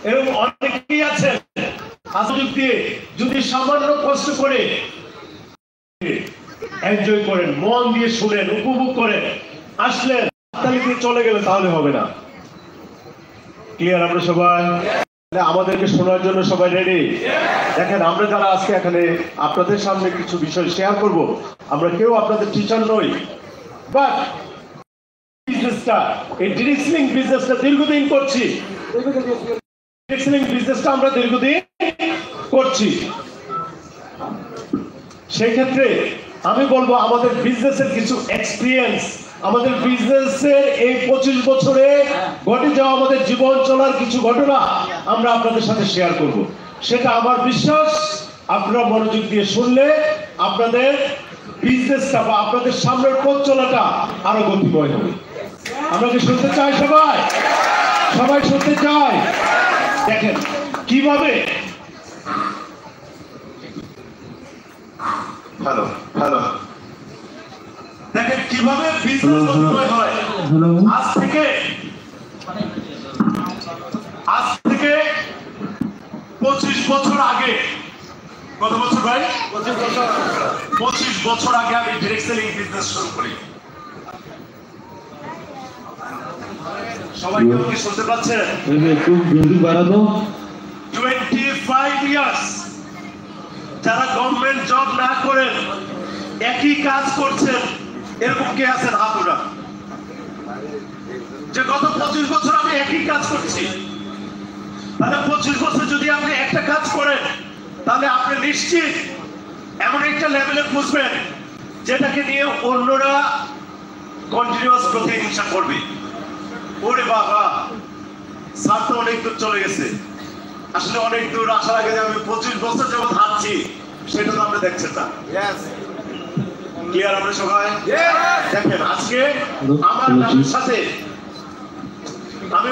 এরকম অনেকেই আছেন যদি সামান্য কষ্ট করে এনজয় করেন, মন দিয়ে শুনেন, উপভোগ করেন, আসলেন তালিতে চলে গেলে তাহলে হবে না। ক্লিয়ার? আমরা সবাই আমাদেরকে শোনার জন্য সবাই রেডি? দেখেন, আমরা যারা আজকে এখানে আপনাদের সামনে কিছু বিষয় শেয়ার করব, আমরা কেউ আপনাদের টিচার নই, বাট বিজনেসটা, এই ডিরেক্ট সেলিং বিজনেসটা দীর্ঘদিন করছি। ডিরেক্ট সেলিং বিজনেসটা আমরা দীর্ঘদিন করছি। সেই ক্ষেত্রে আমি বলবো আমাদের বিজনেসের কিছু এক্সপিরিয়েন্স, আমাদের বিজনেসের এই 25 বছরে ঘটে যাওয়া আমাদের জীবন চলার কিছু ঘটনা আমরা আপনাদের সাথে শেয়ার করব। সেটা আমার বিশ্বাস আপনারা মনোযোগ দিয়ে শুনলে আপনাদের বিজনেসটা বা আপনাদের সামনের পথ চলাটা আরো গতিময় হবে। আমরা কি শুনতে চাই? সবাই শুনতে চাই? দেখেন কিভাবে, হ্যালো হ্যালো, দেখেন কিভাবে বিজনেস গতিময় হয়। আজ থেকে 25 বছর আগে, কত বছর ভাই? 25 বছর আগে আমি ডিরেক্ট সেলিং বিজনেস শুরু করি। সবাই কি শুনতে পাচ্ছেন? একটু জলদি বাড়াবো। 25 ইয়ার্স যারা গভর্নমেন্ট জব না করেন, একই কাজ করছেন, এরকম কে আছেন? হাত উঠান। যে গত 25 বছর আমি একই কাজ করছি। তাহলে 25 বছর যদি আপনি একটা কাজ করেন, তাহলে আপনি নিশ্চিত এমন একটা লেভেলে বুঝবেন যেটাকে নিয়ে অন্যরা কন্টিনিউয়াস প্রতিহিংসা করবে। ওরে বাবা, স্যার তো অনেক দূর চলে গেছে। আসলে অনেক দূর আসার আগে যে আমি 25 বছর যাবত হাঁটছি, সেটা তো আপনি দেখছেন না। ক্লিয়ার? আমরা সবাই দেখেন, আজকে আমার নামের সাথে আমি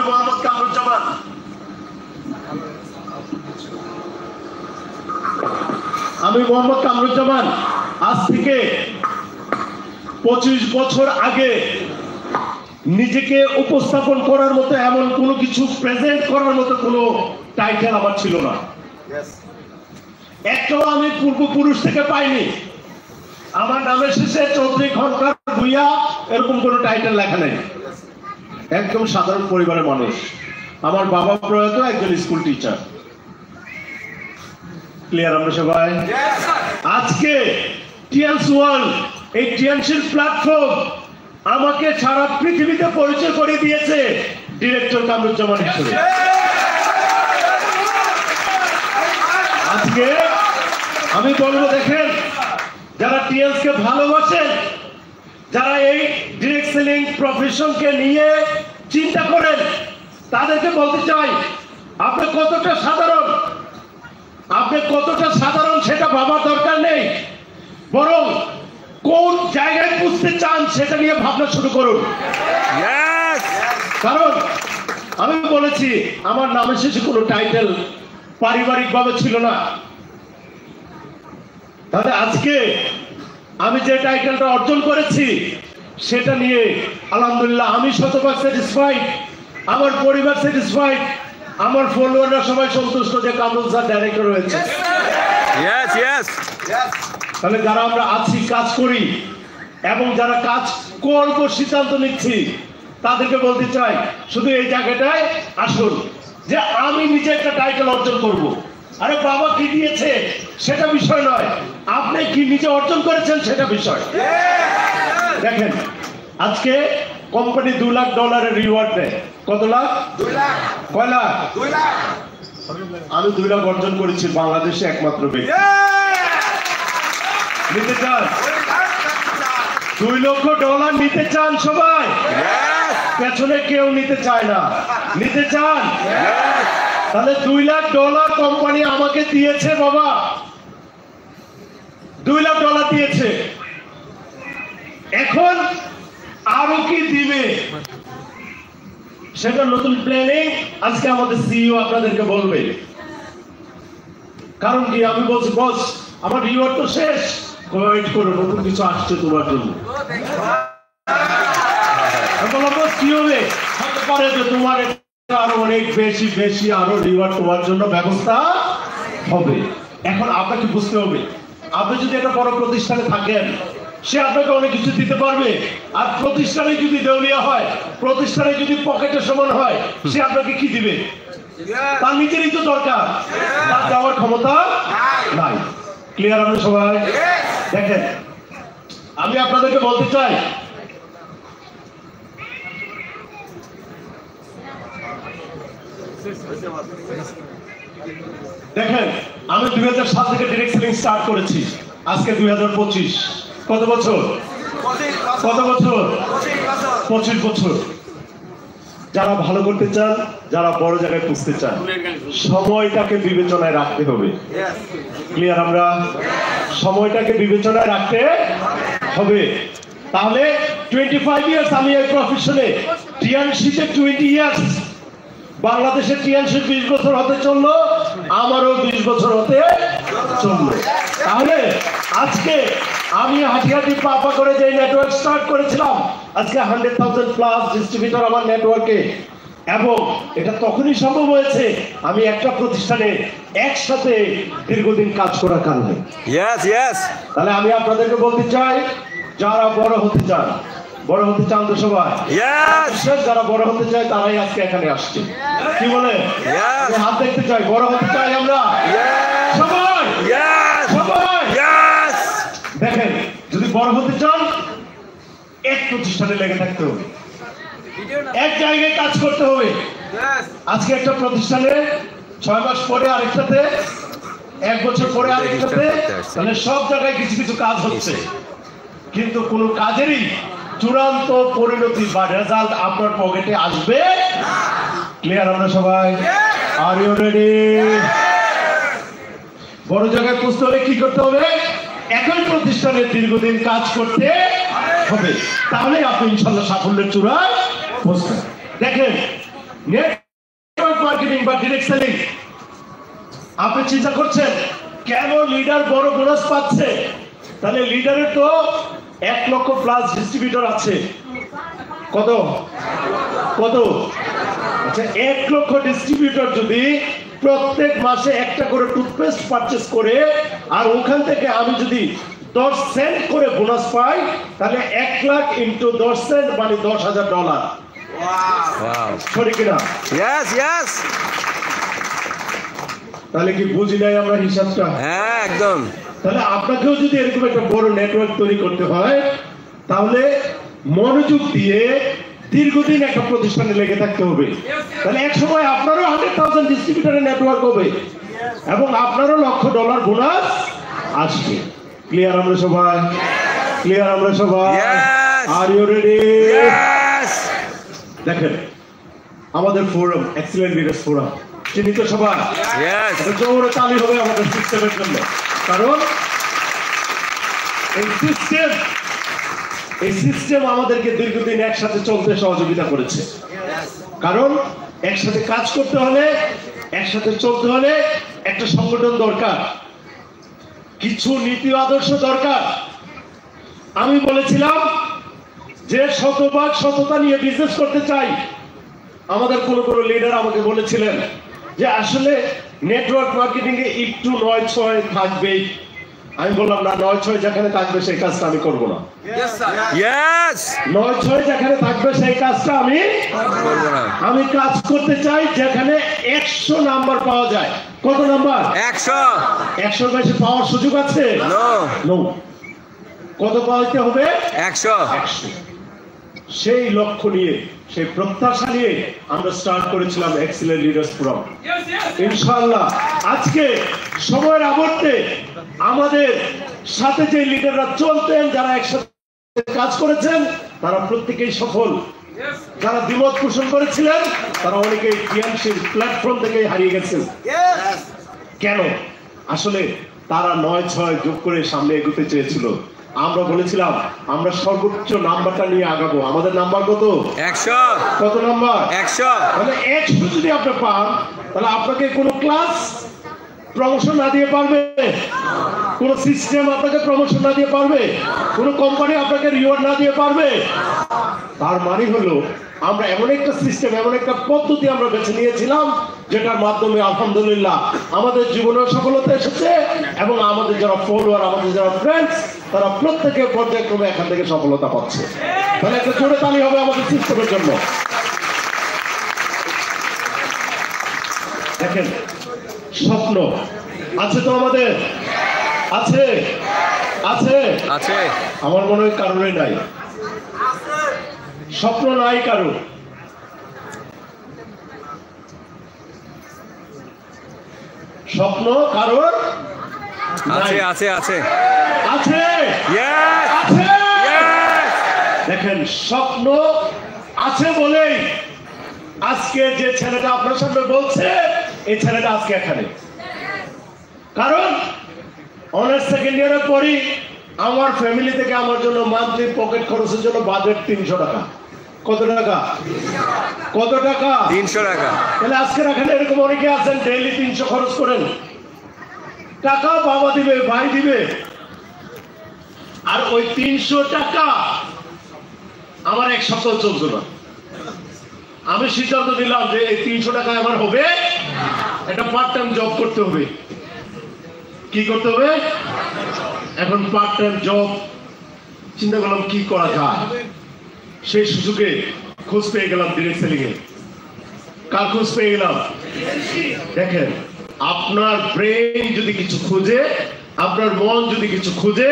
মোহাম্মদ কামরুজ্জামান, আজ থেকে 25 বছর আগে নিজেকে উপস্থাপন করার মতো, এমন কোনো কিছু প্রেজেন্ট করার মতো কোনো টাইটেল আমার ছিল না। একটাও আমি পূর্বপুরুষ থেকে পাইনি। আমার নামের শেষে চৌধুরী, খনকার, ভুইয়া এরকম কোনো টাইটেল লেখা নেই। একদম সাধারণ পরিবারের মানুষ। আমার বাবা প্রয়াত একজন স্কুল টিচার। ক্লিয়ার? আমরা সবাই আজকে টিএনস ওয়ার্ল্ড, এই টিএনসির প্ল্যাটফর্ম আমাকে সারা পৃথিবীতে পরিচয় করে দিয়েছে ডিরেক্টর কামরুজ্জামান হিসেবে। আজকে আমি বলবো, দেখেন, যারা টিএনস কে ভালোবাসেন, যারা এই ডিরেক্ট সেলিং প্রফেশনকে নিয়ে চিন্তা করেন, তাদেরকে বলতে চাই, আপনি কতটা সাধারণ সেটা ভাবার দরকার নেই, বরং কোন জায়গায় বুঝতে চান সেটা নিয়ে ভাবনা শুরু করুন। কারণ আমি বলেছি, আমার নামের শেষে কোনো টাইটেল পারিবারিক ভাবে ছিল না। তাহলে আজকে আমি যে টাইটেলটা অর্জন করেছি, সেটা নিয়ে আলহামদুলিল্লাহ আমি শতভাগ স্যাটিসফাইড, আমার পরিবার স্যাটিসফাইড, আমার ফলোয়াররা সবাই সন্তুষ্ট যে কামরুল স্যার ডাইরেক্টর হয়েছে। তাহলে যারা আমরা আছি, কাজ করি এবং যারা কাজ করব সিদ্ধান্ত নিচ্ছি, তাদেরকে বলতে চাই, শুধু এই জায়গাটায় আসুন যে আমি নিজে একটা টাইটেল অর্জন করব। আরে বাবা কি দিয়েছে সেটা বিষয় নয়, আপনি কি নিজে অর্জন করেছেন সেটা বিষয়। দেখেন, আজকে কোম্পানি $2 লাখ রিওয়ার্ড দেয়। কত লাখ? 2 লাখ। কয় লাখ? 2 লাখ। আমি 2 লাখ অর্জন করেছি, বাংলাদেশে একমাত্র ব্যক্তি। নিতে চান? $2 লক্ষ নিতে চান সবাই? পেছনে কেউ নিতে চায় না। নিতে চান? তাহলে $2 লাখ কোম্পানি আমাকে দিয়েছে বাবা, $2 লাখ দিয়েছে। এখন আরো কি দিবে সেটা নতুন প্ল্যানিং আজকে আমাদের সিইও আপনাদেরকে বলবে। কারণ কি, আমি বলছি বস আমার রিওয়ার্ড তো শেষ, ওয়েট করো, নতুন কিছু আসছে তোমার জন্য। আমি বললাম বস কি হবে? হতে পারে যে তোমার আরো অনেক বেশি বেশি আরো রিওয়ার্ড তোমার জন্য ব্যবস্থা হবে। এখন আপনাকে বুঝতে হবে, আপনি যদি একটা বড় প্রতিষ্ঠানে থাকেন, সে আপনাকে অনেক কিছু দিতে পারবে। আর প্রতিষ্ঠানে যদি দেউলিয়া হয়, প্রতিষ্ঠানে যদি পকেটের সমান হয়, সে আপনাকে কি দিবে? তার নিজেরই তো দরকার, তার দেওয়ার ক্ষমতা নাই। ক্লিয়ার আপনি সবাই? দেখেন, আমি আপনাদেরকে বলতে চাই, দেখেন আমি 2007 থেকে ডিরেক্ট সেলিং স্টার্ট করেছি, আজকে 2025। কত বছর? কত বছর? 25 বছর। যারা ভালো করতে চান, যারা বড় জায়গায় পৌঁছতে চান, সময়টাকে বিবেচনায় রাখতে হবে। ক্লিয়ার? আমরা সময়টাকে বিবেচনায় রাখতে হবে। তাহলে 25 ইয়ার্স আমি এই প্রফেশনে, টিএনসিতে 20 ইয়ার্স, বাংলাদেশের টিএনসি 20 বছর হতে চললো, আমারও 20 বছর হতে চললো। তাহলে আজকে আমি হাঁটি হাঁটি পা করে যে নেটওয়ার্ক স্টার্ট করেছিলাম, আজকে 100,000 প্লাস ডিস্ট্রিবিউটর আমার নেটওয়ার্কে। এবং এটা তখনই সম্ভব হয়েছে আমি একটা প্রতিষ্ঠানে একসাথে দীর্ঘদিন কাজ করার কারণে। তাহলে আমি আপনাদেরকে বলতে চাই, যারা বড় হতে চান, বড় হতে চান তো সবাই? যারা বড় হতে চায় তারাই আজকে এখানে আসছে। কি বলে? হাত দেখতে চাই, বড় হতে চাই আমরা সবাই। সবাই দেখেন, যদি বড় হতে চান, এক প্রতিষ্ঠানে লেগে থাকতে হবে, এক জায়গায় কাজ করতে হবে। আজকে একটা প্রতিষ্ঠানে 6 মাস পরে আরেকটাতে, 1 বছর পরে আরেকটাতে, তাহলে সব জায়গায় কিছু কিছু কাজ হচ্ছে, কিন্তু কোন কাজেরই চূড়ান্ত পরিণতি বা রেজাল্ট আপনার পকেটে আসবে। ক্লিয়ার আমরা সবাই? Are you ready? বড় জায়গায় পৌঁছতে হলে কি করতে হবে? একই প্রতিষ্ঠানে দীর্ঘদিন কাজ করতে হবে, তাহলে আপনি ইনশাআল্লাহ সাফল্যের চূড়ায় পৌঁছবেন। দেখেন, নেটওয়ার্ক মার্কেটিং বা ডিরেক্ট সেলিং, আপনি চিন্তা করছেন কেন লিডার বড় বোনাস পাচ্ছে? তাহলে লিডারের তো 1 লক্ষ প্লাস ডিস্ট্রিবিউটর আছে। কত? কত? আচ্ছা, 1 লক্ষ ডিস্ট্রিবিউটর যদি প্রত্যেক মাসে একটা করে টুথপেস্ট পারচেজ করে, আর ওখান থেকে আমি যদি 10 সেন্ট করে বোনাস পাই, তাহলে 1 লাখ ইন্টু 10 সেন্ট মানে $10,000। সরি কিনা? তাহলে কি বুঝি নাই আমরা হিসাবটা? হ্যাঁ, একদম। তাহলে আপনাকেও যদি এরকম একটা বড় নেটওয়ার্ক তৈরি করতে হয়, তাহলে মনোযোগ দিয়ে দীর্ঘদিন একটা প্রতিষ্ঠানে লেগে থাকতে হবে। তাহলে এক সময় আপনারও 100,000 ডিস্ট্রিবিউটরের নেটওয়ার্ক হবে এবং আপনারও $1,00,000 বোনাস আসবে। ক্লিয়ার আমরা সবাই? ক্লিয়ার আমরা সবাই? Are you ready? দেখেন, আমাদের ফোরাম এক্সিলেন্ট লিডার্স ফোরাম, চিহ্নিত সবাই? জোরে তালি হবে আমাদের সিস্টেমের জন্য, কারণ এই সিস্টেম আমাদেরকে দীর্ঘদিন একসাথে চলতে সহযোগিতা করেছে। কারণ একসাথে কাজ করতে হলে, একসাথে চলতে হলে একটা সংগঠন দরকার, কিছু নীতি আদর্শ দরকার। আমি বলেছিলাম যে শতভাগ সততা নিয়ে বিজনেস করতে চাই। আমাদের কোন কোন লিডার আমাকে বলেছিলেন যে আসলে নেটওয়ার্ক মার্কেটিং এ একটু 9-6 থাকবেই। আমি বললাম না, 9-6 যেখানে থাকবে সেই কাজটা আমি করব না। 9-6 যেখানে থাকবে সেই কাজটা আমি করব না। আমি কাজ করতে চাই যেখানে 100 নাম্বার পাওয়া যায়। কত নাম্বার? 100 বেশি পাওয়ার সুযোগ আছে? নো। কত পাইতে হবে? 100। সেই লক্ষ্য নিয়ে, সেই প্রত্যাশা নিয়ে আমরা স্টার্ট করেছিলাম এক্সিলেন্ট লিডার্স ফোরাম। ইনশাআল্লাহ আজকে সময়ের আবর্তে আমাদের সাথে যে লিডাররা চলতেন, যারা একসাথে কাজ করেছেন, তারা প্রত্যেকেই সফল। যারা দ্বিমত পোষণ করেছিলেন, তারা অনেকেই টিএনসির প্ল্যাটফর্ম থেকে হারিয়ে গেছেন। কেন? আসলে তারা 9-6 যোগ করে সামনে এগোতে চেয়েছিল। আমরা বলেছিলাম আমরা সর্বোচ্চ নাম্বারটা নিয়ে আগাবো। আমাদের নাম্বার কত? 100। কত নাম্বার? 100। মানে 100 যদি আপনি পান, তাহলে আপনাকে কোনো ক্লাস প্রমোশন না দিয়ে পারবে, কোন সিস্টেম আপনাকে প্রমোশন না দিয়ে পারবে, কোন কোম্পানি আপনাকে রিওয়ার্ড না দিয়ে পারবে। তার মানে হলো আমরা এমন একটা সিস্টেম, এমন একটা পদ্ধতি আমরা বেছে নিয়েছিলাম যেটার মাধ্যমে আলহামদুলিল্লাহ আমাদের জীবনের সফলতা এসেছে এবং আমাদের যারা ফলোয়ার, আমাদের যারা ফ্রেন্ডস, তারা প্রত্যেকে পর্যায়ক্রমে এখান থেকে সফলতা পাচ্ছে। তাহলে একটা জোরে তালি হবে আমাদের সিস্টেমের জন্য। দেখেন, স্বপ্ন আছে তো আমাদের, আছে আছে আছে। আমার মনে হয় কারণে নাই, স্বপ্ন নাই কারো। স্বপ্ন কারোর আছে আছে আছে আছে Yes! আছে। Yes! দেখেন, স্বপ্ন আছে বলেই আজকে যে ছেলেটা আপনার সামনে বলছে, এই ছেলেটা আজকে এখানে। কারণ অনার্স সেকেন্ড ইয়ারে পড়ি, আমার ফ্যামিলি থেকে আমার জন্য মান্থলি পকেট খরচের জন্য বাজেট 300 টাকা। কত টাকা? কত টাকা? 300 টাকা। তাহলে আজকে এখানে এরকম অনেকে আছেন ডেইলি 300 খরচ করেন। টাকা বাবা দিবে, ভাই দিবে, আর ওই 300 টাকা আমার এক সপ্তাহ চলছে না। আমি সিদ্ধান্ত নিলাম যে এই 300 টাকা আমার হবে, একটা পার্ট টাইম জব করতে হবে। কি করতে হবে? এখন পার্ট টাইম জব চিন্তা করলাম কি করা যায়। সেই সুযোগে খোঁজ পেয়ে গেলাম ডিরেক্ট সেলিং এ। কার খোঁজ পেয়ে গেলাম? দেখেন, আপনার ব্রেন যদি কিছু খুঁজে, আপনার মন যদি কিছু খুঁজে,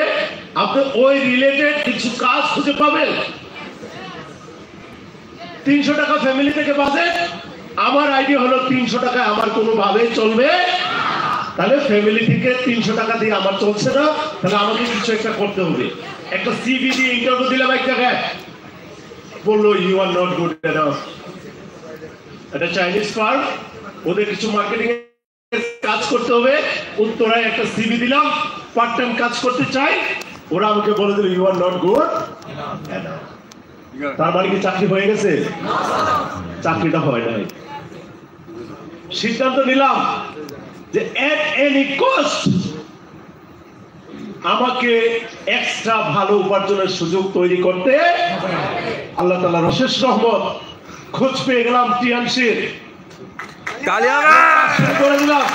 আপনি ওই রিলেটেড কিছু কাজ খুঁজে পাবেন। 300 টাকা ফ্যামিলি থেকে বাজেট, আমার আইডিয়া হলো 300 টাকায় আমার কোনোভাবেই চলবে। তাহলে ফ্যামিলি থেকে 300 টাকা দিয়ে আমার চলছে না, তাহলে আমাকে কিছু একটা করতে হবে। একটা সিভি দিয়ে ইন্টারভিউ দিলাম এক জায়গায়, বললো you are not good enough. একটা চাইনিজ ফার্ম, ওদের কিছু মার্কেটিং কাজ করতে হবে, উত্তরায় একটা সিভি দিলাম, পার্ট টাইম কাজ করতে চাই, ওরা আমাকে বলে দিল ইউ আর নট গুড। তার মানে কি চাকরি হয়ে গেছে? চাকরিটা হয় নাই। সিদ্ধান্ত নিলাম যে এট এনি কস্ট আমাকে এক্সট্রা ভালো উপার্জনের সুযোগ তৈরি করতে। আল্লাহ তাআলার অশেষ রহমত, খোঁজ পেয়ে গেলাম টিএনসির। শুরু করে দিলাম।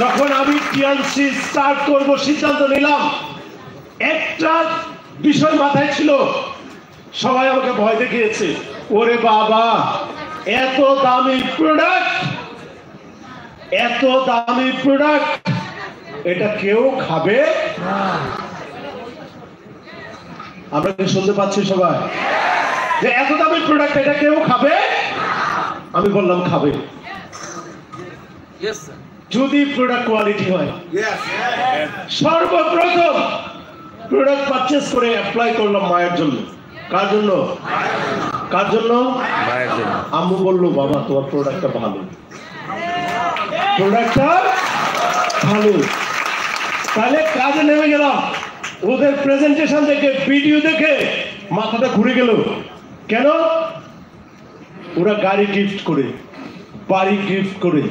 যখন আমি টিএনসি স্টার্ট করব সিদ্ধান্ত নিলাম, একটা বিষয় মাথায় ছিল, সবাই আমাকে ভয় দেখিয়েছে, ওরে বাবা এত দামি প্রোডাক্ট, এত দামি প্রোডাক্ট, এটা কেউ খাবে? আমরা কি শুনতে পাচ্ছি সবাই যে এত দামি প্রোডাক্ট এটা কেউ খাবে? আমি বললাম খাবে, যদি প্রোডাক্ট কোয়ালিটি হয়। সর্বপ্রথম প্রোডাক্ট পারচেজ করে অ্যাপ্লাই করলাম মায়ের জন্য। কার জন্য? কার জন্য? মায়ের জন্য। আম্মু বললো বাবা তোমার প্রোডাক্টটা ভালো, প্রোডাক্টটা ভালো। তাহলে কাজে নেমে গেলাম। ওদের প্রেজেন্টেশন দেখে, ভিডিও দেখে মাথাটা ঘুরে গেল। কেন? ওরা গাড়ি গিফট করে, বাড়ি গিফট করে,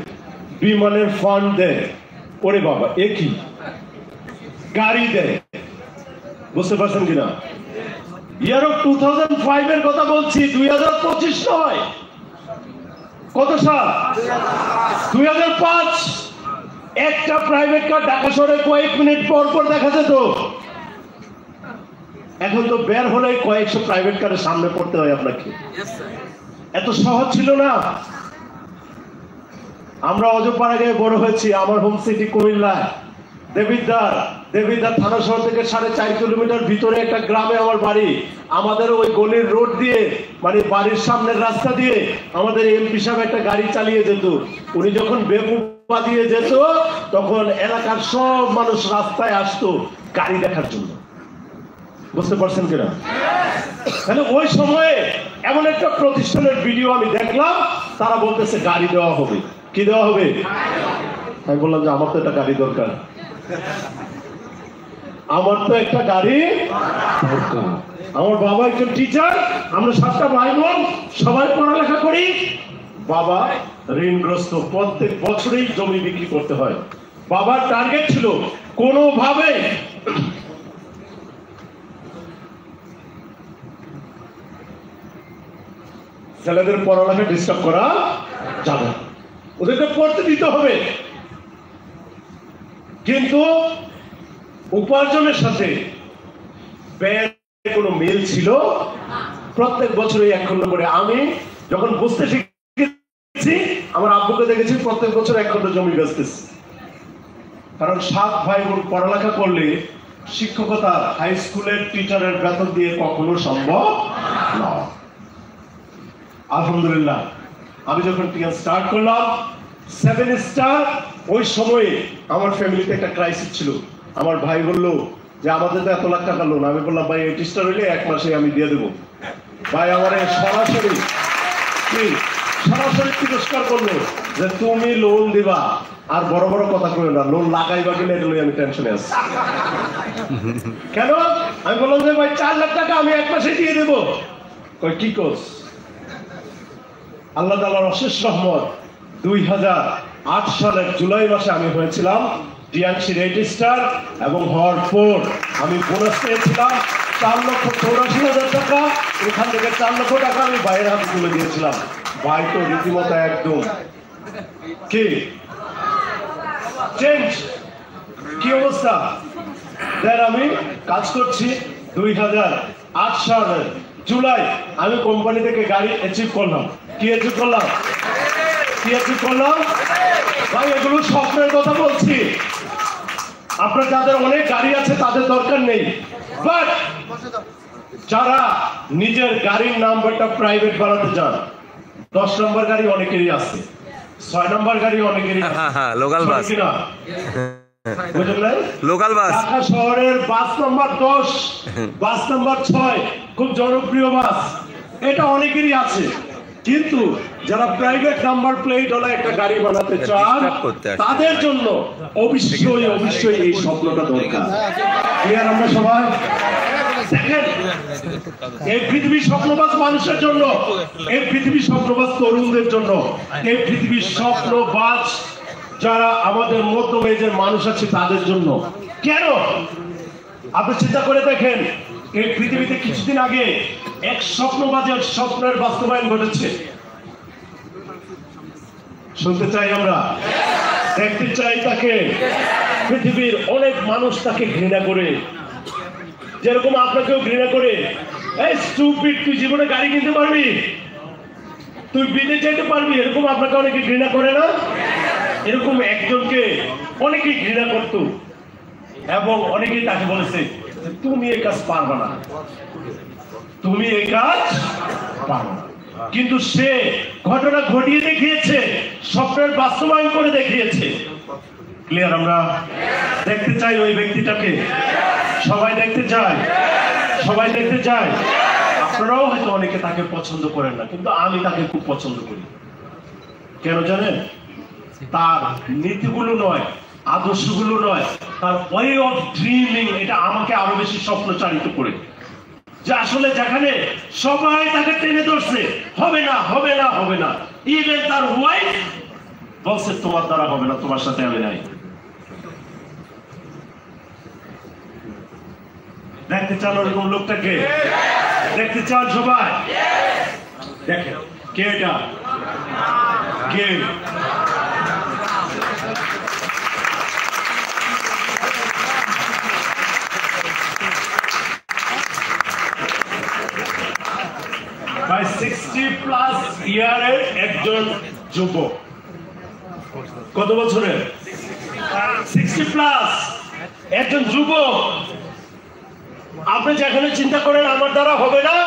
বিমানের ফান্ড দেয়। ওরে বাবা এ কি, গাড়ি দেয়। বুঝতে পারছেন কিনা? ইয়ার 2005 এর কথা বলছি, 2025 নয়। কত সাল? 2005। একটা প্রাইভেট কার ঢাকা শহরে কয়েক মিনিট পর পর দেখা যেত। এখন তো বের হলে কয়েকশো প্রাইভেট কারের সামনে পড়তে হয় আপনাকে। এত সহজ ছিল না। আমরা অজপাড়া গায়ে বড় হয়েছি। আমার হোম সিটি কুমিল্লায়, দেবিদ্বার থানা শহর থেকে 4.5 কিলোমিটার ভিতরে একটা গ্রামে আমার বাড়ি। আমাদের ওই গলির রোড দিয়ে, মানে বাড়ির সামনের রাস্তা দিয়ে আমাদের এমপি সাহেব একটা গাড়ি চালিয়ে যেত। উনি যখন বেকুপা দিয়ে যেত, তখন এলাকার সব মানুষ রাস্তায় আসতো গাড়ি দেখার জন্য। বুঝতে পারছেন কিনা? তাহলে ওই সময়ে এমন একটা প্রতিষ্ঠানের ভিডিও আমি দেখলাম, তারা বলতেছে গাড়ি দেওয়া হবে। কি দেওয়া হবে? আমি বললাম যে আমার তো একটা গাড়ি দরকার, আমার তো একটা গাড়ি দরকার। আমার বাবা একজন টিচার, আমরা 7টা ভাই বোন, সবাই পড়ালেখা করি। বাবা ঋণগ্রস্ত, প্রত্যেক বছরেই জমি বিক্রি করতে হয়। বাবার টার্গেট ছিল কোনোভাবে ছেলেদের পড়ালেখা ডিস্টার্ব করা যাবে না। ওদেরকে পড়তে দিতে হবে, কিন্তু উপার্জনের সাথে ব্যয়ের কোনো মিল ছিল। প্রত্যেক বছরে 1 খন্ড করে, আমি যখন বুঝতে শিখেছি আমার আব্বুকে দেখেছি প্রত্যেক বছর 1 খন্ড জমি বেচতেছি। কারণ 7 ভাই বোন পড়ালেখা করলে শিক্ষকতা হাই স্কুলের টিচারের বেতন দিয়ে কখনো সম্ভব নয়। আলহামদুলিল্লাহ, আমি যখন টিএন স্টার্ট করলাম 7 স্টার, ওই সময়ে আমার ফ্যামিলিতে একটা ক্রাইসিস ছিল। আমার ভাই বললো যে আমাদের তো এত লাখ টাকা লোন। আমি বললাম ভাই 8 স্টার হইলে 1 মাসে আমি দিয়ে দেবো। ভাই আমার সরাসরি তিরস্কার করলো যে তুমি লোন দিবা আর বড় বড় কথা কইও না, লোন লাগাইবা কিনা এটা আমি টেনশনে আছি। কেন? আমি বললাম যে ভাই 4 লাখ টাকা আমি 1 মাসে দিয়ে দেবো। কই কি কোস? আল্লাহ তাআলার অশেষ রহমত, 2008 সালের জুলাই মাসে আমি হয়েছিলাম ডিএনসির 8 স্টার, এবং হওয়ার পর আমি বোনাস পেয়েছিলাম 4,84,000 টাকা। এখান থেকে 4 লক্ষ টাকা আমি ভাইয়ের হাতে তুলে দিয়েছিলাম। ভাই তো রীতিমতো একদম কি চেঞ্জ, কি অবস্থা। দেন আমি কাজ করছি 2008 সালের জুলাই আমি কোম্পানি থেকে গাড়ি অ্যাচিভ করলাম। কি অ্যাচিভ করলাম? ভাই এগুলো স্বপ্নের কথা বলছি। আপনার যাদের অনেক গাড়ি আছে তাদের দরকার নেই, বাট যারা নিজের গাড়ির নাম্বারটা প্রাইভেট বানাতে চান, 10 নম্বর গাড়ি অনেকেরই আছে, 6 নম্বর গাড়ি অনেকেরই আছে, local bus, local bus, Dhaka শহরের বাস নাম্বার 10, বাস নাম্বার 6 খুব জনপ্রিয় বাস, এটা অনেকেরই আছে। কিন্তু যারা প্রাইভেট নাম্বার প্লেট ওলা একটা গাড়ি বানাতে চান তাদের জন্য অবশ্যই এই স্বপ্নটা দরকার। ক্লিয়ার? আমরা সবাই দেখেন, এই পৃথিবীর স্বপ্নবাজ মানুষের জন্য, এই পৃথিবীর স্বপ্নবাজ তরুণদের জন্য, এই পৃথিবীর স্বপ্নবাজ যারা আমাদের মধ্যম এজের মানুষ আছে তাদের জন্য। কেন? আপনি চিন্তা করে দেখেন, এই পৃথিবীতে কিছুদিন আগে এক স্বপ্নবাজের স্বপ্নের বাস্তবায়ন ঘটেছে। শুনতে চাই আমরা, দেখতে চাই তাকে। পৃথিবীর অনেক মানুষ তাকে ঘৃণা করে, যেরকম আপনাকেও ঘৃণা করে। এই স্টুপিড, তুই জীবনে গাড়ি কিনতে পারবি, তুই বিদেশ যেতে পারবি, এরকম আপনাকে অনেকে ঘৃণা করে না? এরকম একজনকে অনেকেই ঘৃণা করত, এবং অনেকেই তাকে বলেছে তুমি এই কাজ পারবে না, তুমি এই কাজ পারবে না। কিন্তু সে ঘটনা ঘটিয়ে দেখিয়েছে, স্বপ্নের বাস্তবায়ন করে দেখিয়েছে। ক্লিয়ার? আমরা দেখতে চাই ওই ব্যক্তিটাকে, সবাই দেখতে চায়, সবাই দেখতে চায়। আপনারাও হয়তো অনেকে তাকে পছন্দ করেন না, কিন্তু আমি তাকে খুব পছন্দ করি। কেন জানেন? তার নীতিগুলো নয়, আদর্শগুলো নয়, তার ওয়ে অফ ড্রিমিং, এটা আমাকে আরো বেশি স্বপ্নচারিত করে। যে আসলে যেখানে সবাই তাকে টেনে ধরছে, হবে না হবে না হবে না, ইভেন তার ওয়াইফ বলছে তোমার দ্বারা হবে না, তোমার সাথে আমি নাই। দেখতে চান ওরকম লোকটাকে? দেখতে চান সবাই? দেখেন কে এটা, কে? প্রায় 60+ ইয়ারের একজন যুবক। কত বছরের? 60+ একজন যুবক। আপনি যেখানে চিন্তা করেন আমার দ্বারা হবে না,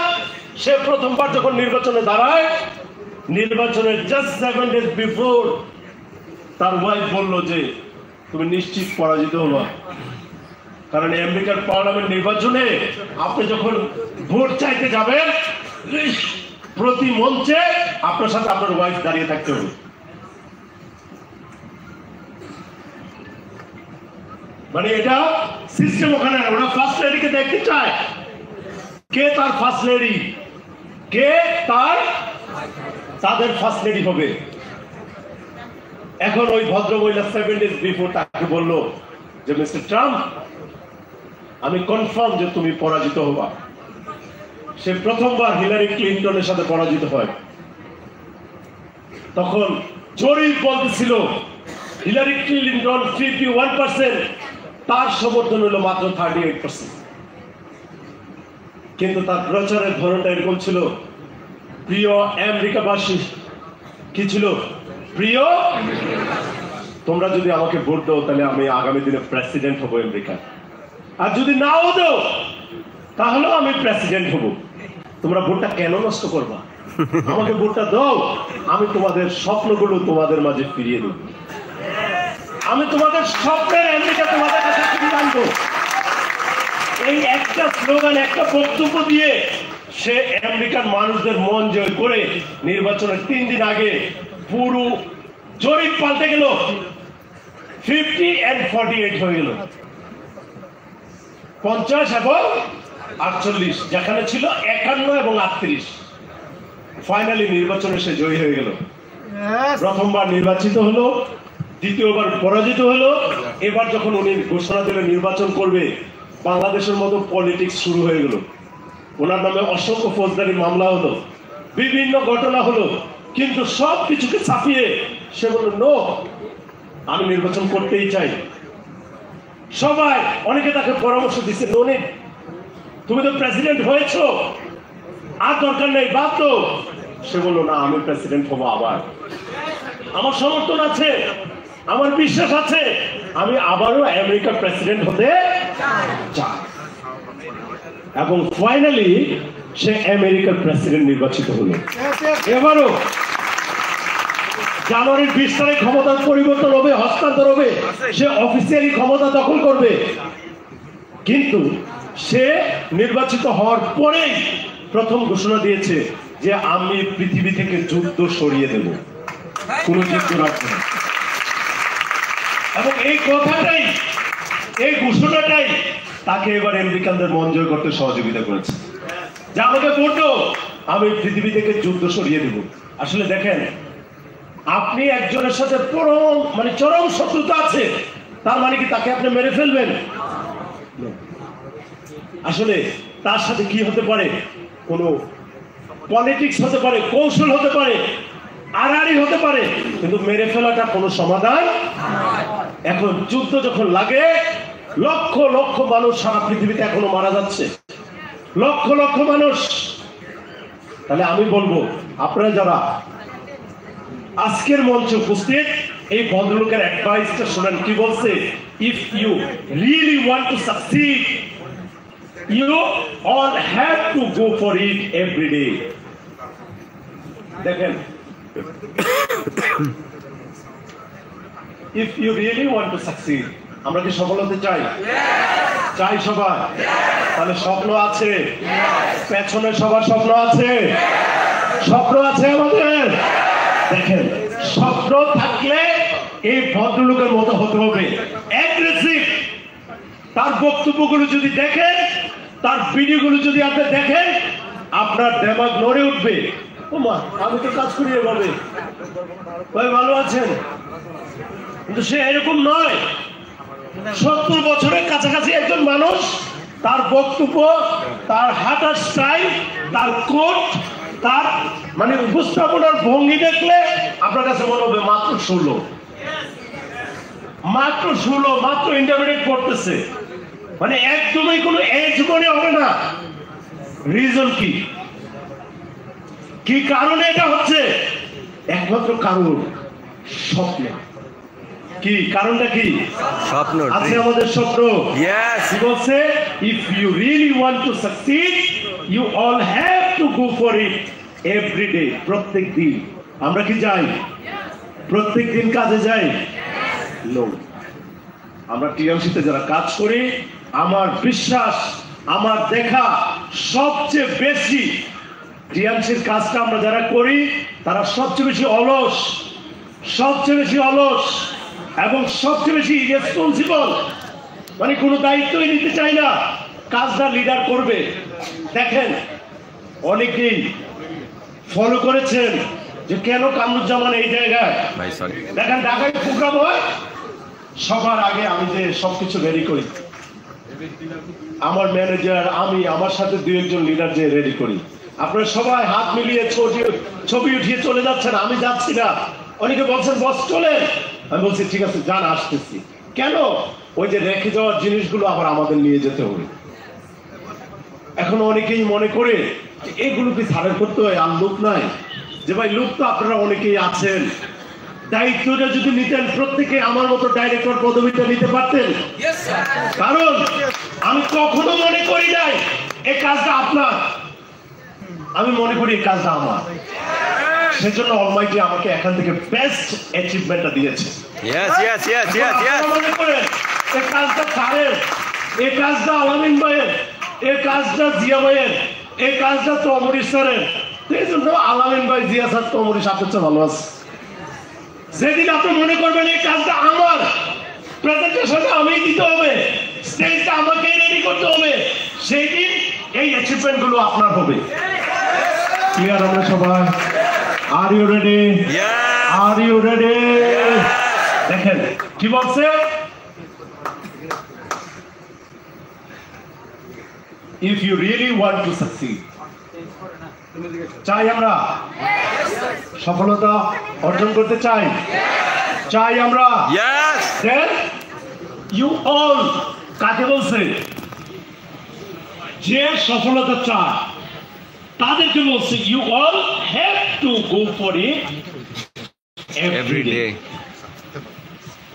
সে প্রথমবার যখন নির্বাচনে দাঁড়ায়, নির্বাচনের জাস্ট 7 days বিফোর তার ওয়াইফ বলল যে তুমি নিশ্চিত পরাজিত হবা। কারণ আমেরিকার পার্লামেন্ট নির্বাচনে আপনি যখন ভোট চাইতে যাবেন, প্রতি মঞ্চে আপনার সাথে আপনার ওয়াইফ দাঁড়িয়ে থাকতে হবে। মানে এটা সিস্টেম ওখানে। ওরা ফার্স্ট লেডিকে দেখতে চায়, কে তার ফার্স্ট লেডি, কে তাদের ফার্স্ট লেডি হবে। এখন ওই ভদ্র মহিলা 7 days বিফোর তাকে বলল যে মিস্টার ট্রাম্প, আমি কনফার্ম যে তুমি পরাজিত হবা। সে প্রথমবার হিলারি ক্লিনটনের সাথে পরাজিত হয়, তখন জরিপ বলতেছিল হিলারি ক্লিনটন 51%, তার সমর্থন হলো মাত্র 38%। কিন্তু তার প্রচারের ধরনটা এরকম ছিল, প্রিয় আমেরিকাবাসী, কি ছিল? প্রিয়, তোমরা যদি আমাকে ভোট দাও তাহলে আমি আগামী দিনে প্রেসিডেন্ট হবো আমেরিকা, আর যদি নাও দাও তাহলেও আমি প্রেসিডেন্ট হব। তোমরা ভোটটা কেন নষ্ট করবা? আমাকে ভোটটা দাও, আমি তোমাদের স্বপ্নগুলো তোমাদের মাঝে ফিরিয়ে দেব, আমি তোমাদের স্বপ্নের আমেরিকা তোমাদের কাছে ফিরিয়ে আনবো। এই একটা স্লোগান, একটা বক্তব্য দিয়ে সে আমেরিকান মানুষদের মন জয় করে নির্বাচনের 3 দিন আগে পুরো জরিপ পাল্টে গেল, 50 and 48 হয়ে গেল, 50 এবং 48, যেখানে ছিল 51 এবং 38। ফাইনালি নির্বাচনে সে জয়ী হয়ে গেল। প্রথমবার নির্বাচিত হলো, দ্বিতীয়বার পরাজিত হলো। এবার যখন উনি ঘোষণা দিলেন নির্বাচন করবে, বাংলাদেশের মতো পলিটিক্স শুরু হয়ে গেল। ওনার নামে অসংখ্য ফৌজদারি মামলা হলো, বিভিন্ন ঘটনা হলো, কিন্তু সব কিছুকে ছাপিয়ে সে বলল, নো, আমি নির্বাচন করতেই চাই। সবাই, অনেকে তাকে পরামর্শ দিচ্ছে, নো নেই, তুমি তো প্রেসিডেন্ট হয়েছো, আর দরকার নেই, বাদ তো। সে বলল, না, আমি প্রেসিডেন্ট হবো আবার, আমার সমর্থন আছে, আমার বিশ্বাস আছে, আমি আবারও আমেরিকার প্রেসিডেন্ট হতে চাই। এবং ফাইনালি সে আমেরিকার প্রেসিডেন্ট নির্বাচিত হলো। এবারও জানুয়ারির 20 তারিখ ক্ষমতার পরিবর্তন হবে, হস্তান্তর হবে, সে অফিসিয়ালি ক্ষমতা দখল করবে। কিন্তু সে নির্বাচিত হওয়ার পরেই প্রথম ঘোষণা দিয়েছে যে আমি পৃথিবী থেকে যুদ্ধ সরিয়ে দেব, কোন যুদ্ধ রাখবো না। এবং এই কথাটাই, এই ঘোষণাটাই তাকে এবার আমেরিকানদের মন জয় করতে সহযোগিতা করেছে, যে আমাকে বলতো আমি পৃথিবী থেকে যুদ্ধ সরিয়ে দেব। আসলে দেখেন, আপনি একজনের সাথে চরম শত্রুতা আছে, তার মানে কি তাকে আপনি মেরে ফেলবেন? আসলে তার সাথে কি হতে পারে? কোনো পলিটিক্স হতে পারে, কৌশল হতে পারে, আড়াআড়ি হতে পারে, কিন্তু মেরে ফেলাটা কোনো সমাধান। এখন যুদ্ধ যখন লাগে, লক্ষ লক্ষ মানুষ সারা পৃথিবীতে এখনো মারা যাচ্ছে, লক্ষ লক্ষ মানুষ। তাহলে আমি বলবো, আপনারা যারা আজকের মঞ্চে উপস্থিত, এই ভদ্রলোকের অ্যাডভাইসটা শুনেন, কি বলছে? If you really want to succeed, you all have to go for it every day. দেখেন, if you really want to succeed, আমরা কি সফল হতে চাই? চাই সবার? তাহলে স্বপ্ন আছে, পেছনে সবার স্বপ্ন আছে, স্বপ্ন আছে আমাদের। দেখেন, স্বপ্ন থাকলে এই ভদ্রলোকের মতো হতে হবে, অ্যাগ্রেসিভ। তার বক্তব্যগুলো যদি দেখেন, তার ভিডিওগুলো যদি আপনি দেখেন, আপনার দেমাগ নড়ে উঠবে। ওমা, আমি তো কাজ করি এভাবে, ভাই ভালো আছেন। কিন্তু সে এরকম নয়। 70 বছরের কাছাকাছি একজন মানুষ, তার বক্তব্য, তার হাঁটার স্টাইল, তার কোট, তার উপস্থাপনার ভঙ্গি দেখলে আপনার কাছে মনে হবে মাত্র 16, মাত্র ইন্টারমিডিয়েট পড়তেছে, একদমই কোনো এজ মনে হবে না। রিজন কি? কি কারণে এটা হচ্ছে? একমাত্র কারণ স্বপ্ন। কি কারণটা? কি স্বপ্ন আছে আমাদের স্বপ্ন। Yes. কি বলছে? If you really want to succeed, you all have to go for it every day. প্রত্যেক দিন আমরা কি যাই? প্রত্যেক দিন কাজে যাই? নো। আমরা টিএমসিতে যারা কাজ করি, আমার বিশ্বাস, আমার দেখা সবচেয়ে বেশি টিএমসির কাজটা আমরা যারা করি, তারা সবচেয়ে বেশি অলস, সবচেয়ে বেশি অলস এবং সবচেয়ে বেশি রেসপন্সিবল। কোনো দায়িত্বই নিতে চাই না। কাজটা লিডার করবে। দেখেন, অনেকেই ফলো করেছেন যে কেন কামরুজ্জামান এই জায়গায়। দেখেন, ঢাকায় প্রোগ্রাম হয়, সবার আগে আমি যে সবকিছু রেডি করি, আমার ম্যানেজার, আমি, আমার সাথে 2-1 জন লিডার যে রেডি করি। আপনারা সবাই হাত মিলিয়ে ছবি উঠিয়ে চলে যাচ্ছেন, আমি যাচ্ছি না। অনেকে বলছেন বস চলেন, আমি বলছি ঠিক আছে যান, আসতেছি। কেন? ওই যে রেখে যাওয়ার জিনিসগুলো আবার আমাদের নিয়ে যেতে হবে। এখন অনেকেই মনে করে যে এগুলো কি ছাড়ের করতে হয়, আর লোক নাই। যে ভাই লোক তো আপনারা অনেকেই আছেন, দায়িত্বটা যদি নিতেন প্রত্যেকে আমার মতো ডাইরেক্টর পদবিটা নিতে পারতেন। কারণ আমি কখনো মনে করি নাই এই কাজটা আপনার, আমি মনে করি এই কাজটা আমার। সেজন্য অলমাইটি আমাকে এখান থেকে বেস্ট অ্যাচিভমেন্টটা দিয়েছে। মনে করেন এই কাজটা স্যারের, এই কাজটা আলামিন ভাইয়ের, এই কাজটা জিয়া ভাইয়ের, এই কাজটা তমরি স্যারের। এই জন্য আলামিন ভাই, জিয়া স্যার, তমরি সাথে ভালো আছে। যেদিন আপনি মনে করবেন এই কাজটা আমার, প্রেজেন্টেশনটা আমি দিতে হবে, স্টেজটা আমাকে রেডি করতে হবে, সেই দিন এই অ্যাচিভমেন্ট গুলো আপনার হবে। ক্লিয়ার আমরা সবাই? Are you ready? Are you ready? দেখেন কি বলছে, if you really want to succeed, চাই আমরা সফলতা অর্জন করতে চাই, চাই আমরা, then you all, কাকে বলছে? যে সফলতা চায় তাদেরকে বলছে you all have to go for it every day.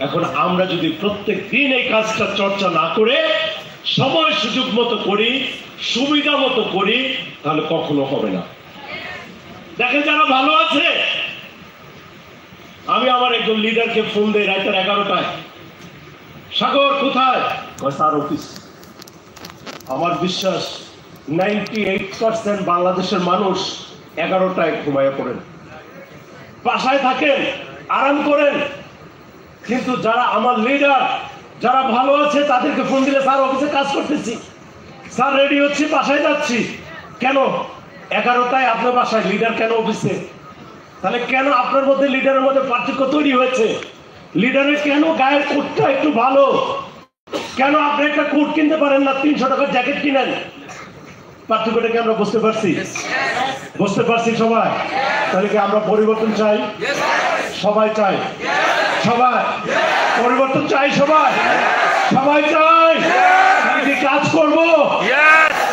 এখন আমরা যদি প্রত্যেক দিন এই কাজটা চর্চা না করে সময় সুযোগ মতো করি, সুবিধা মতো করি, তাহলে কখনো হবে না। দেখেন যারা ভালো আছে, আমি আমার একজন লিডারকে ফোন দেই রাতের 11টায়, সাগর কোথায়? Sir office. আমার বিশ্বাস 98% বাংলাদেশের মানুষ 11টায় ঘুমায় পড়েন, বাসায় থাকেন, আরাম করেন। কিন্তু যারা আমার লিডার, যারা ভালো আছে, তাদেরকে ফোন দিলে স্যার অফিসে কাজ করতেছি, স্যার রেডি হচ্ছি, বাসায় যাচ্ছি। কেন 11টায় আপনার বাসায়, লিডার কেন অফিসে? তাহলে কেন আপনার মধ্যে লিডারের মধ্যে পার্থক্য তৈরি হয়েছে? লিডারের কেন গায়ের কোটটা একটু ভালো? কেন আপনি একটা কোট কিনতে পারেন না, 300 টাকার জ্যাকেট কিনেন? পার্থক্যটা কি আমরা বুঝতে পারছি? বুঝতে পারছি সবাই? তাহলে কি আমরা পরিবর্তন চাই? সবাই চাই? সবাই পরিবর্তন চাই? সবাই সবাই চাই? কি কাজ করব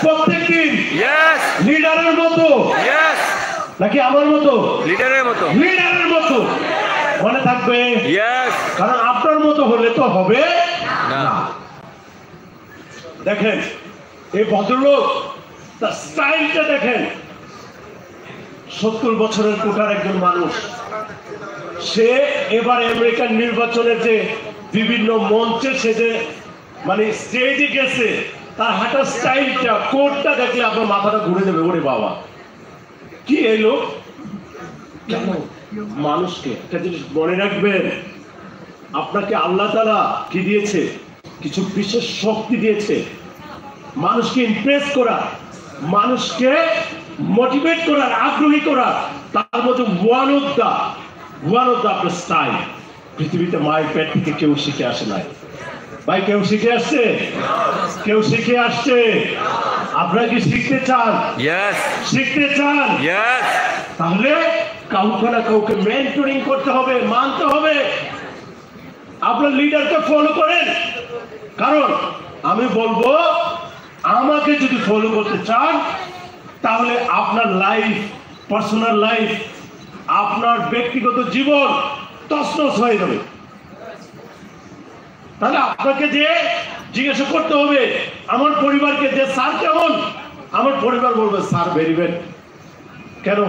প্রত্যেকদিন লিডারের মতো, নাকি আমার মতো? লিডারের মতো। লিডারের মতো মনে থাকবে, কারণ আপনার মতো হলে তো হবে না। দেখেন এই ভদ্রলোক, তার স্টাইলটা দেখেন। 70 বছরের কোটার একজন মানুষ, সে এবার আমেরিকান নির্বাচনের যে বিভিন্ন মঞ্চে সে যে মানে স্টেজে গেছে, তার হাঁটার স্টাইলটা, কোটটা দেখলে আপনার মাথাটা ঘুরে যাবে। ওরে বাবা, কি এই লোক! কেন? মানুষকে একটা জিনিস মনে রাখবেন, আপনাকে আল্লাহ তাআলা কি দিয়েছে? কিছু বিশেষ শক্তি দিয়েছে, মানুষকে ইমপ্রেস করা, মানুষকে মোটিভেট করার, আগ্রহী করা। তার মধ্যে ওয়ান অফ দা আপনার স্টাইল। পৃথিবীতে মায়ের পেট থেকে কেউ শিখে আসে নাই ভাই। কেউ শিখে আসছে? কেউ শিখে আসছে? আপনারা কি শিখতে চান? শিখতে চান? তাহলে কাউকে না কাউকে মেন্টরিং করতে হবে, মানতে হবে। আপনার লিডারকে ফলো করেন, কারণ আমি বলবো আমাকে যদি ফলো করতে চান তাহলে আপনার লাইফ, পার্সোনাল লাইফ, আপনার ব্যক্তিগত জীবন তছনছ হয়ে যাবে। তাহলে আপনাকে যে জিজ্ঞাসা করতে হবে আমার পরিবারকে, যে স্যার কেমন, আমার পরিবার বলবে স্যার ভেরি ব্যাড। কেন?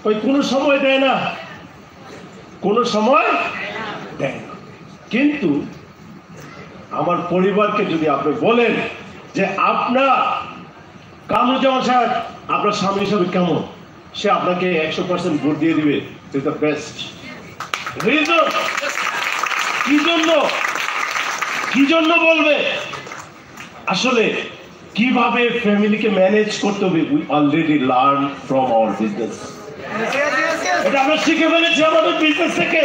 ওই কোনো সময় দেয় না, কোনো সময় দেয় না। কিন্তু আমার পরিবারকে যদি আপনি বলেন যে আপনার কামরুজ্জামান সাহেব আপনার স্বামী হিসাবে কেমন, সে আপনাকে 100% ভোট দিয়ে দিবে, দ্য বেস্ট। রিজন কি জন্য বলবে? আসলে কিভাবে ফ্যামিলিকে ম্যানেজ করতে হবে, we already learn from our business. এটা আমরা শিখে ফেলেছি আমাদের বিজনেস থেকে।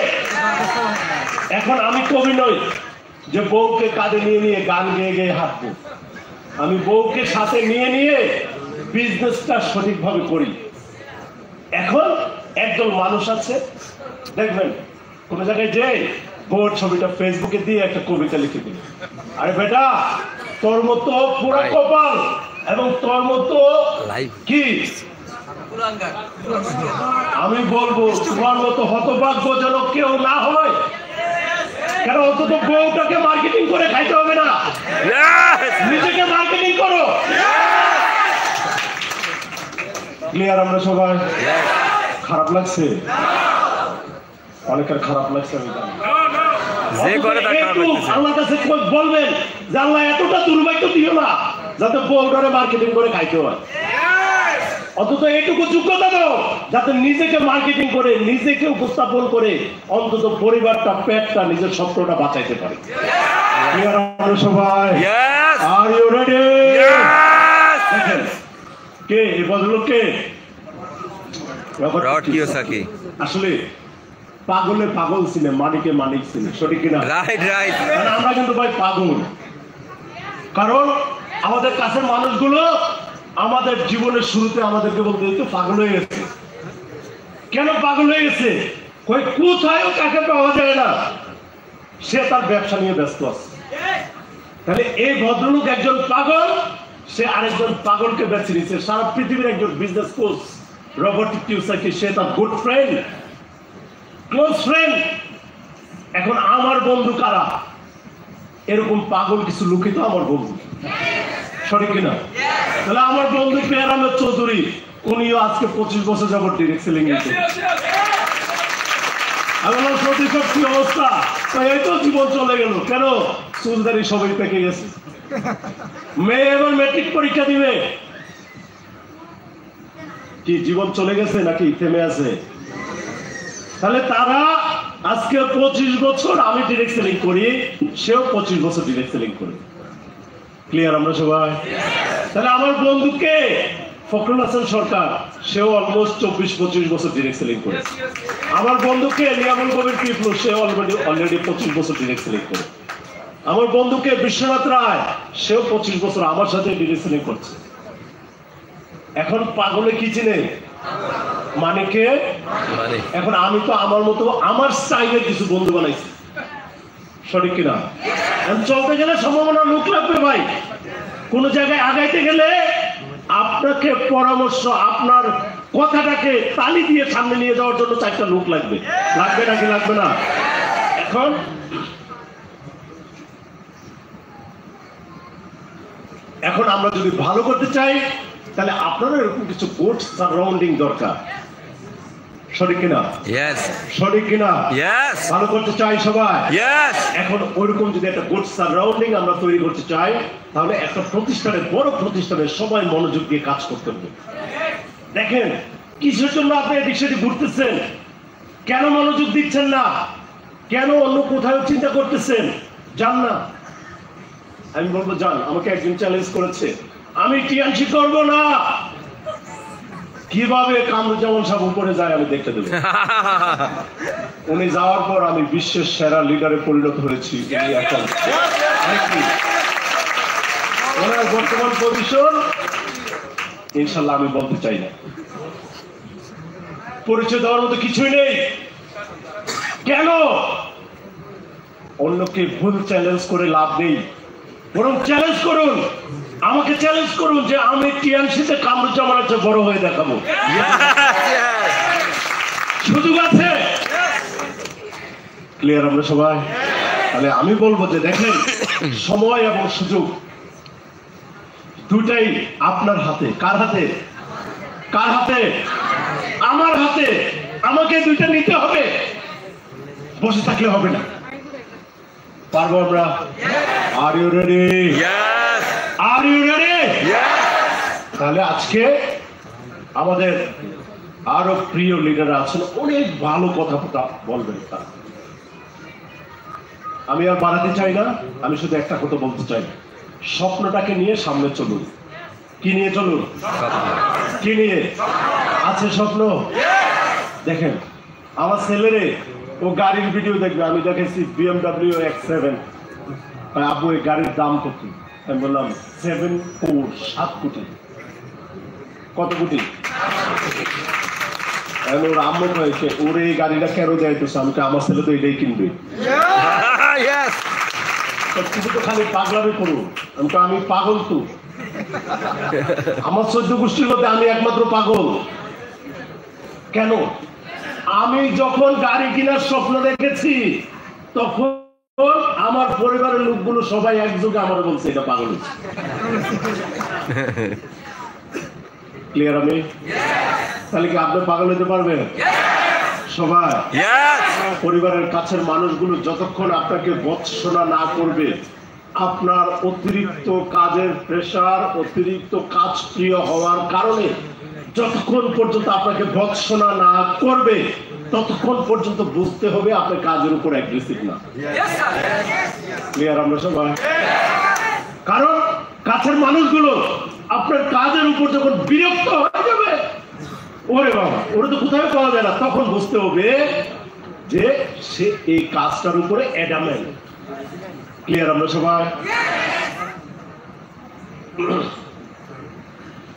এখন আমি কবি নই যে বউকে কাঁধে নিয়ে নিয়ে গান গেয়ে গেয়ে হাঁটবো। আমি বউকে সাথে নিয়ে নিয়ে বিজনেসটা সঠিকভাবে করি। এখন একদল মানুষ আছে, দেখবেন কোন জায়গায় যে বোর্ড ছবিটা ফেসবুকে দিয়ে একটা কবিতা লিখে দিল, আরে বেটা তোর মতো পুরো কপাল এবং তোর মতো কি আমি বলবো তোমার মতো হতভাগ্য যেন কেউ না হয়। কেন অন্তত বউটাকে মার্কেটিং করে খাইতে হবে না, নিজেকে মার্কেটিং করো। ক্লিয়ার আমরা সবাই? খারাপ লাগছে, অনেকের খারাপ লাগছে আমি জানি। আল্লাহর কাছে বলবেন যে আল্লাহ এতটা দুর্ভাগ্য দিও না যাতে বউটারে মার্কেটিং করে খাইতে হয়। অন্তত এইটুকু যোগ্যতা দাও যাতে নিজেকে মার্কেটিং করে, নিজেকে উপস্থাপন করে অন্তত পরিবারটা, পেটটা, নিজের স্বপ্নটা বাঁচাইতে পারে। সবাই আর ইউ রেডি? কে এই ভদ্রলোক? কে? Robert Kiyosaki. আসলে পাগলে পাগল ছিলেন, মানিকে মানিক ছিলেন, সঠিক কিনা? Right right. আমরা কিন্তু ভাই পাগল, কারণ আমাদের কাছের মানুষগুলো আমাদের জীবনের শুরুতে আমাদেরকে বলতে হতো পাগল হয়ে গেছে। কেন পাগল হয়ে গেছে? কোথায় কাকে পাওয়া যায় না, সে তার ব্যবসা নিয়ে ব্যস্ত আছে। তাহলে এই ভদ্রলোক একজন পাগল, সে আরেকজন পাগলকে বেছে নিচ্ছে। সারা পৃথিবীর একজন বিজনেস কোচ রবার্ট কিওসাকি, সে তার গুড ফ্রেন্ড, ক্লোজ ফ্রেন্ড। এখন আমার বন্ধু কারা? এরকম পাগল কিছু লুকিত আমার বন্ধু, সঠিক কিনা? তাহলে আমার বন্ধু পেয়ার আহমেদ চৌধুরী, উনিও আজকে 25 বছর যাবত ডিরেক্ট সেলিং এ। আমি বললাম সত্যি কি অবস্থা? এই তো জীবন চলে গেল। কেন? চুলদারি সবাই পেকে গেছে। মেয়ে এবার ম্যাট্রিক পরীক্ষা দিবে, কি জীবন চলে গেছে নাকি থেমে আছে? তাহলে তারা আজকে 25 বছর আমি ডিরেক্ট সেলিং করি, সেও 25 বছর ডিরেক্ট সেলিং করে। ক্লিয়ার আমরা সবাই? তাহলে আমার বন্ধুকে ফখরুল হাসান সরকার, সেও অলমোস্ট 24-25 বছর ডিরেক্ট সেলিং করে। আমার বন্ধুকে নিয়ামুল কবির পিপলু, সেও অলরেডি 25 বছর ডিরেক্ট সেলিং করে। আমার বন্ধুকে বিশ্বনাথ রায়, সেও 25 বছর আমার সাথে ডিরেক্ট সেলিং করছে। এখন পাগলে কি চিনে? মানিকে। এখন আমি তো আমার মতো আমার স্টাইলের কিছু বন্ধু বানাইছি, সঠিক কিনা? চলতে গেলে সম্ভাবনা লোক লাগবে ভাই। কোন জায়গায় আগাইতে গেলে আপনাকে পরামর্শ, আপনার কথাটাকে তালি দিয়ে সামনে নিয়ে যাওয়ার জন্য 4টা লোক লাগবে। লাগবে নাকি লাগবে না? এখন আমরা যদি ভালো করতে চাই তাহলে আপনারও এরকম কিছু গুড সারাউন্ডিং দরকার, সঠিক কিনা? সঠিক কিনা? ভালো করতে চাই সবাই। এখন ওইরকম যদি একটা গুড সারাউন্ডিং আমরা তৈরি করতে চাই, তাহলে একটা প্রতিষ্ঠানের, বড় প্রতিষ্ঠানের সবাই মনোযোগ দিয়ে কাজ করতে হবে। দেখেন কিসের জন্য আপনি এদিক সেদিক ঘুরতেছেন, কেন মনোযোগ দিচ্ছেন না, কেন অন্য কোথাও চিন্তা করতেছেন? যান না। আমি বলবো যান। আমাকে একজন চ্যালেঞ্জ করেছে, আমি টিএনসি করব না। কিভাবে কামরুজ্জামান সাহেব উপরে যায় আমি দেখতে দেবো। উনি যাওয়ার পর আমি বিশ্বের সেরা লিডারে পরিণত হয়েছি। ওনার বর্তমান পজিশন ইনশাল্লাহ আমি বলতে চাই না, পরিচয় দেওয়ার মতো কিছুই নেই। কেন? অন্যকে ভুল চ্যালেঞ্জ করে লাভ নেই, বরং চ্যালেঞ্জ করুন, আমাকে চ্যালেঞ্জ করুন যে আমি টিএনসিতে কামরুজ্জামানের চেয়ে বড় হয়ে দেখাবো। সুযোগ আছে। ক্লিয়ার আমরা সবাই? তাহলে আমি বলবো যে দেখেন, সময় এবং সুযোগ দুটাই আপনার হাতে। কার হাতে? কার হাতে? আমার হাতে। আমাকে দুইটা নিতে হবে, বসে থাকলে হবে না। পারবো আমরা? Are you ready? Are you ready? তাহলে আজকে আমাদের আরো প্রিয় লিডার আছেন, অনেক ভালো কথা বলবেন। আমি আর বাড়াতে চাই না, আমি শুধু একটা কথা বলতে চাই, স্বপ্নটাকে নিয়ে সামনে চলুন। কি নিয়ে চলুন? কি নিয়ে আছে স্বপ্ন? দেখেন আমার ছেলেরে, ও গাড়ির ভিডিও দেখবে, আমি দেখেছি BMW X7। আব্বু এই গাড়ির দাম কত? আমি বললাম 7 কোটি। কত কোটি? এখন ওর আম্মু কয়েছে ওর এই গাড়িটা কেন যাইতেছে, আমি আমার ছেলে তো এটাই কিনবে। Yes. তুমি তো খালি পাগলামি করুন, আমি পাগল তো, আমার 14 গোষ্ঠীর মধ্যে আমি একমাত্র পাগল। কেন? আমি যখন গাড়ি কেনার স্বপ্ন দেখেছি তখন আমার পরিবারের লোকগুলো সবাই একযোগে আমার বলছে এটা পাগল। ক্লিয়ার? আমি তাহলে কি আপনি পাগল হতে পারবেন? সবাই Yes. পরিবারের কাছের মানুষগুলো যতক্ষণ আপনাকে ভৎসনা না করবে, আপনার অতিরিক্ত কাজের প্রেসার, অতিরিক্ত কাজ প্রিয় হওয়ার কারণে যতক্ষণ পর্যন্ত আপনাকে ভৎসনা না করবে ততক্ষণ পর্যন্ত বুঝতে হবে আপনি কাজের উপর অ্যাগ্রেসিভ না। ক্লিয়ার? আমরা সবাই, কারণ কাছের মানুষগুলো আপনার কাজের উপর যখন বিরক্ত হয়ে যাবে, ওরে বাবা ওরা তো কোথাও পাওয়া যায় না, তখন বুঝতে হবে যে সে এই কাজটার উপরে অ্যাডামেন্ট। ক্লিয়ার? আমরা সবাই,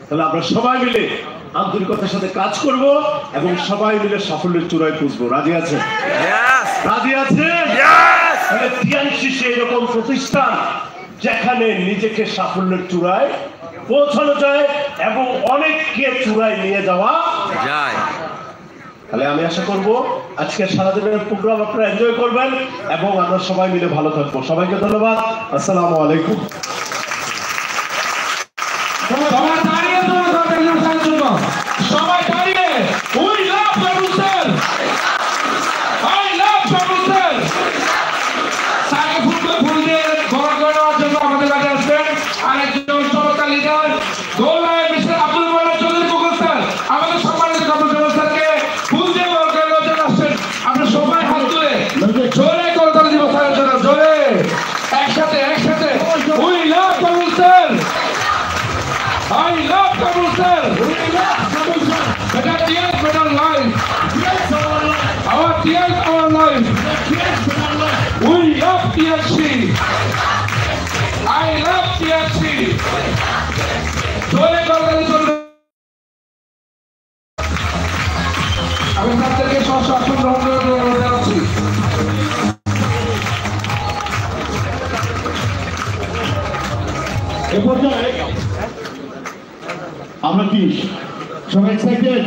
তাহলে আমরা সবাই মিলে আন্তরিকতার সাথে কাজ করব এবং সবাই মিলে সাফল্যের চূড়ায় পৌঁছবো। রাজি আছে? Yes. রাজি আছে? Yes. তাহলে টিএনসি সেই রকম প্রতিষ্ঠান যেখানে নিজেকে সাফল্যের চূড়ায় পৌঁছানো যায় এবং অনেককে চূড়ায় নিয়ে যাওয়া Jai. তাহলে আমি আশা করব আজকের সারাদিনের প্রোগ্রাম আপনারা এনজয় করবেন এবং আমরা সবাই মিলে ভালো থাকবো। সবাইকে ধন্যবাদ। আসসালামু আলাইকুম। সবাই দাঁড়িয়ে সবাই দাঁড়িয়ে উই লাভ বাবুসেল, আই লাভ বাবুসেল। তাকে ফুল দিয়ে বরণ করে নেওয়ার জন্য আমাদের কাছে আসবেন আরেকজন চমৎকার লিডার গোলায় মিস্টার আব্দুল মোল্লা চৌধুরী কুকুর স্যার। আমাদের সম্মানিত কর্মচারী স্যারকে ফুল দিয়ে বরণ করে নেওয়ার জন্য আসছেন। আমরা সবাই হাত তুলে জোরে করতালি দিব স্যারের জন্য, জোরে একসাথে একসাথে উই লাভ বাবুসেল, I love Kabul-Sel. Better tears, better life. Our tears, our life. We love TNC. I love TNC. জোরে করতালি চলবে। আমি তাদেরকে আসন গ্রহণ করে জানাচ্ছি। এ পর্যায়ে আমরা কি সবাই এক্সাইটেড?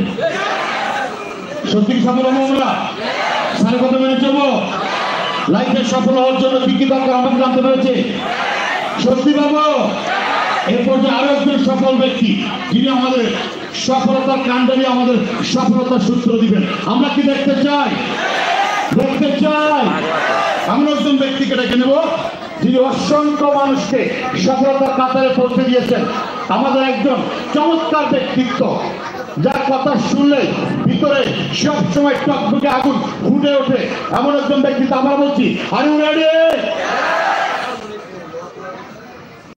সত্যি কি সফল হবো আমরা? সাড়ে কত মেনে চলবো? লাইফে সফল হওয়ার জন্য কি কি দরকার আমাকে জানতে পেরেছে? সত্যি বাবু, এর পর্যায়ে আরো একজন সফল ব্যক্তি যিনি আমাদের সফলতার কাণ্ডে আমাদের সফলতার সূত্র দিবেন। আমরা কি দেখতে চাই? দেখতে চাই। এমন একজন ব্যক্তিকে ডেকে নেব যিনি অসংখ্য মানুষকে সফলতার কাতারে পৌঁছে দিয়েছেন। আমাদের একজন চমৎকার ব্যক্তিত্ব, যার কথা শুনলে ভিতরে সবসময় টকটকে আগুন ফুটে ওঠে, এমন একজন ব্যক্তিত্ব আমরা বলছি। Are you ready?